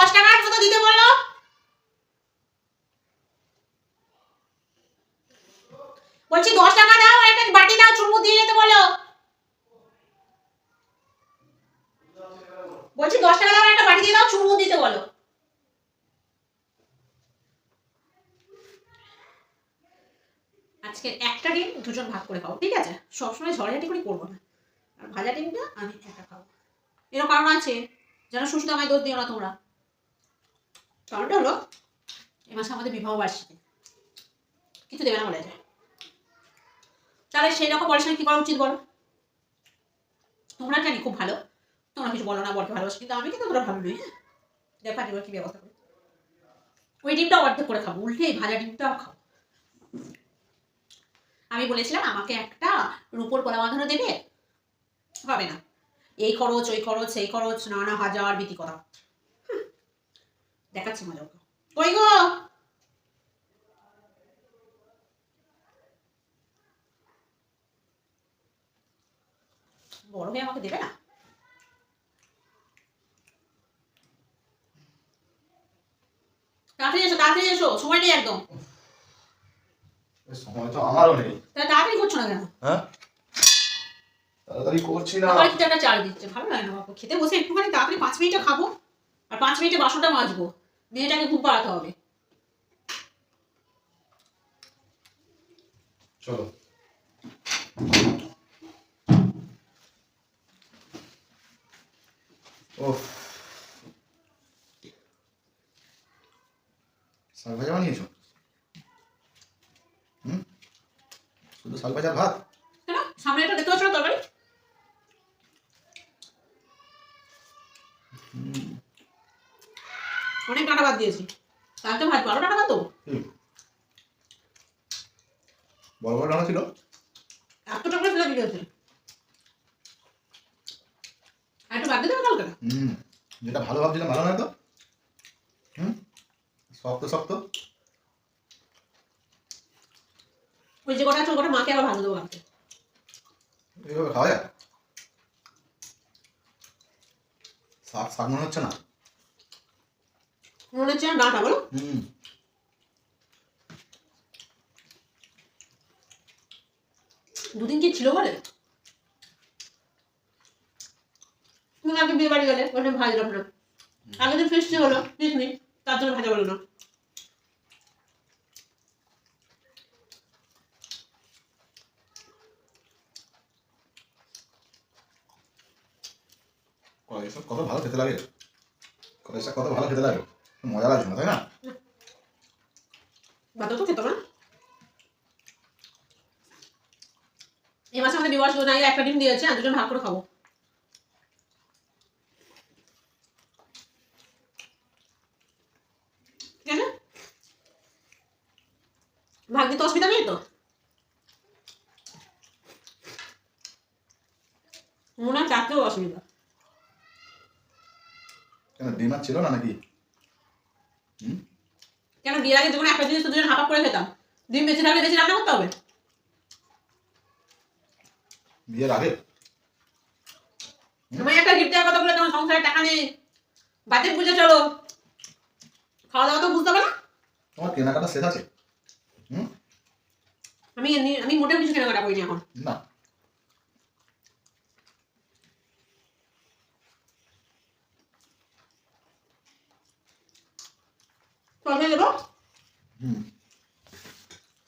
10 টাকার মতো দিতে বলো। বলছি 10 টাকা দাও, একটা বাটি দাও, চুমু দিয়ে যেতে বলো। বলছি 10 টাকা দাও, একটা বাটি দিয়ে দাও, চুমু দিতে বলো। আজকে একটা ডিম দুজন ভাগ করে খাও, ঠিক আছে? সবসময় ঝড়ঝাটি করে করবো না। আর ভাজা ডিমটা আমি একা খাবো। এরকম কারণ আছে, যেন সুস্থ আমায় দোষ দিও না তোমরা। কারণটা হলো এই মাসে আমাদের বিবাহ বার্ষিকী, কিছু দেবে না বলে যায়। তাহলে সেই রকম বলার সময় কি করা উচিত বলো? তোমরা জানি খুব ভালো, তোমরা কিছু বলো না, বরকে ভালোবাসো, কিন্তু আমি কিন্তু তোমরা ভালো নই। হ্যাঁ, দেখো এবার কি ব্যবস্থা করি। ওই ডিমটাও অর্ধেক করে খাবো, উল্টে এই ভাজা ডিমটাও খাবো। আমি বলেছিলাম আমাকে একটা রূপোর গলা বাঁধানো দেবে, হবে না। এই খরচ ওই খরচ সেই খরচ, নানা হাজার বিধি করা। দেখাচ্ছি মজা। কই গো, বড় মেয়ে আমাকে দেবে না? তাড়াতাড়ি এসো, সময় নেই একদম। সময় তো আমারও নেই। তাড়াতাড়ি করছো না কেন? হ্যাঁ, তাড়াতাড়ি করছি না। আবার কিছু একটা চাল দিচ্ছে, ভালো লাগে না বাপু। খেতে বসে একটুখানি তাড়াতাড়ি 5 মিনিটে খাবো, আর 5 মিনিটে বাসনটা মাজবো, মেয়েটাকে ঘুম পাড়াতে হবে। চলো। ওহ, শাক ভাজা বানিয়েছো? শুধু শাক ভাজা ভাত? কেন সামনে এটা দেখতে পাচ্ছ না তরকারি? অনেক ডাঁটা বাদ দিয়েছি, তার তো ভাত 12 টাকা তো। বড় বড় ডানা ছিল, এত টাকা ফেলে দিয়েছে। আর একটু বাদ দিতে হবে কালকে। যেটা ভালো ভাবছিলাম ভালো নয় তো। শক্ত শক্ত। ওই যে কটা আছে ওই কটা মাকে আবার ভালো দেবো কালকে। এইভাবে খাওয়া যায়? শাক শাক মনে হচ্ছে না। মনে হচ্ছে না ডাঁটা, বলো। দুদিন কি ছিল বলে? তুমি আগে বিয়ে বাড়ি গেলে ওখানে ভাজলাম না, আগের দিন ফিস্টি হলো পিকনিক, তার জন্য ভাজা বলো না। কলেজ কত ভালো খেতে লাগে, কলেজটা কত ভালো খেতে লাগে, মজা লাগছে না তাই না? ভাতও তো খেতে না। এই মাসে আমাদের বিবাহ শুধু নাই, একটা ডিম দিয়েছে, আর দুজন ভাগ করে খাবো। ঠিক আছে, ভাগ দিতে অসুবিধা নেই তো? মনে হয় চারটেও অসুবিধা। কেন ডিম আর ছিল না নাকি? কেন বিয়ের আগে যখন একটা জিনিস দুজন হাফ করে খেতাম, ডিম বেশি থাকলে বেশি রান্না করতে হবে? বিয়ের আগে আমি একটা গিফট দেওয়ার কথা বলে তোমার সংসারে টাকা নেই, বাজেট বুঝে চলো, খাওয়া দাওয়া তো বুঝতে হবে না। তোমার কেনাকাটা শেষ আছে? আমি মোটেও কিছু কেনাকাটা করিনি এখন। না, তবে দেবো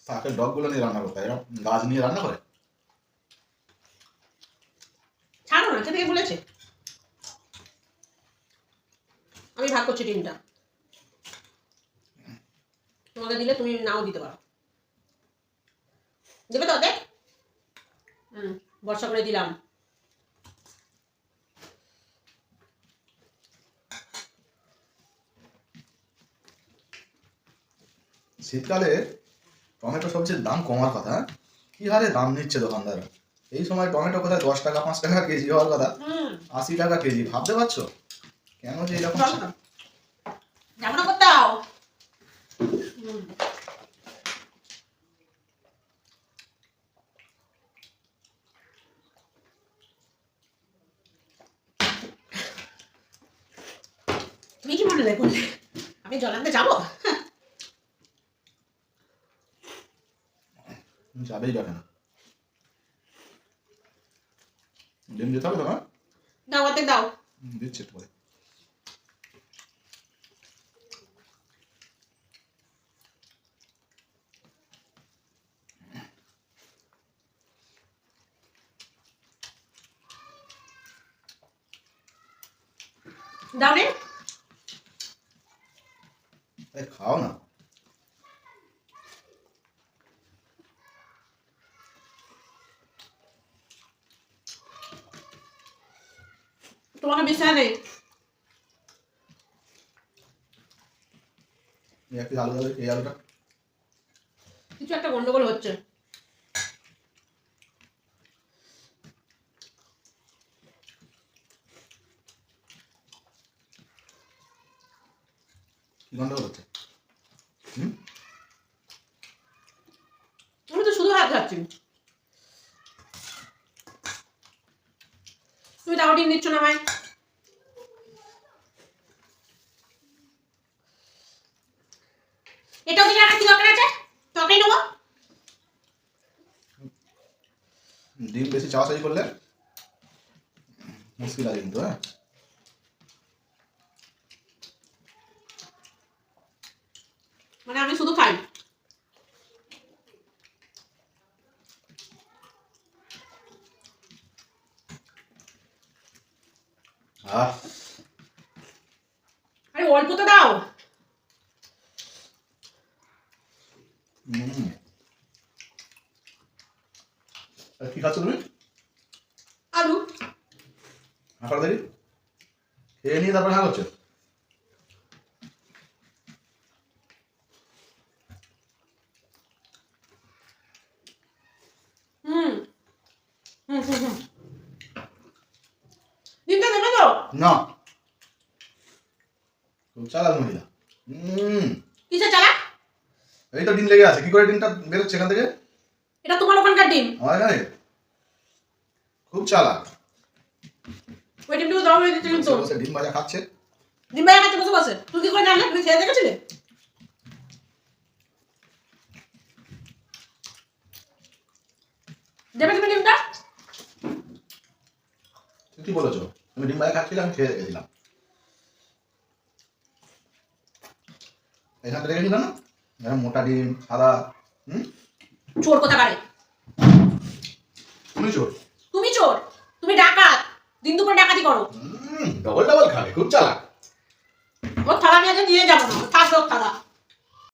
শাকের ডগগুলো নিয়ে রান্না করতে হয়, এরা গাছ নিয়ে রান্না করে। ছাড়ো না, থেকে বলেছে। আমি ভাগ করছি ডিমটা, তোমাকে দিলে তুমি নাও দিতে পারো। দেবে তো দেখ, বর্ষা করে দিলাম। শীতকালে টমেটো সবজির দাম কমার কথা, কি হারে দাম নিচ্ছে দোকানদার। এই সময় টমেটো কোথায় 10 টাকা 5 টাকা কেজি হওয়ার কথা 80 টাকা কেজি, ভাবতে পারছো কেন যে এরকম? যাবো না কোথাও। তুমি কি উঠলে করলে আমি জল আনতে যাবো? যাবেই যাবে না। ডিম দিতে হবে তোমার? দাও অর্ধেক দাও। দিচ্ছি একটু পরে। দাও রে। খাও না। তোমাকে বিছানা নেই। একটু আলু দেবে, এই আলুটা। কিছু একটা গন্ডগোল হচ্ছে। কি গন্ডগোল হচ্ছে? হুম? আমি তো শুধু ভাত খাচ্ছি। তুমি তাও ডিম দিচ্ছ না আমায়। এটাও দিকে রাখার কি দরকার আছে? তরকারি নেবো। ডিম বেশি চাওয়াচাই করলে মুশকিল আছে কিন্তু, হ্যাঁ। মানে আমি শুধু খাই। আরে অল্প তো দাও। কি খাচ্ছ তুমি? আলু। হাঁকা দেখি, খেয়ে নিয়ে তারপরে হ্যাঁ করছো। ডিমটা দেবে তো? না, খুব চালাক মহিলা। কিসে চালাক? এই তো ডিম লেগে আছে, কি করে ডিমটা বেরোচ্ছে এখান থেকে? এটা তোমার ওখানকার ডিম। আমার এখানে খুব চালাক। ওই ডিমটুকু দাও হয়ে দিচ্ছে কিন্তু। বসে ডিম ভাজা খাচ্ছে। ডিম ভাজা খাচ্ছে বসে বসে। তুই কি করে জানলে? তুই খেয়ে দেখেছিলি? দেবে তুমি ডিমটা? তুই কি বলেছো? তুমি ডিম ভাজা খাচ্ছিলে, আমি খেয়ে রেখেছিলাম। এখান থেকে রেখেছিল না? মোটা ডিম, সাদা। চোর কোথাকারে। তুমি চোর। তুমি চোর। তুমি ডাকাত। দিন দুপুরে ডাকাতি করো। ডবল ডবল খাবে, খুব চালাক। ওর থালা নিয়ে যাবো না। থাকবে ওর থালা।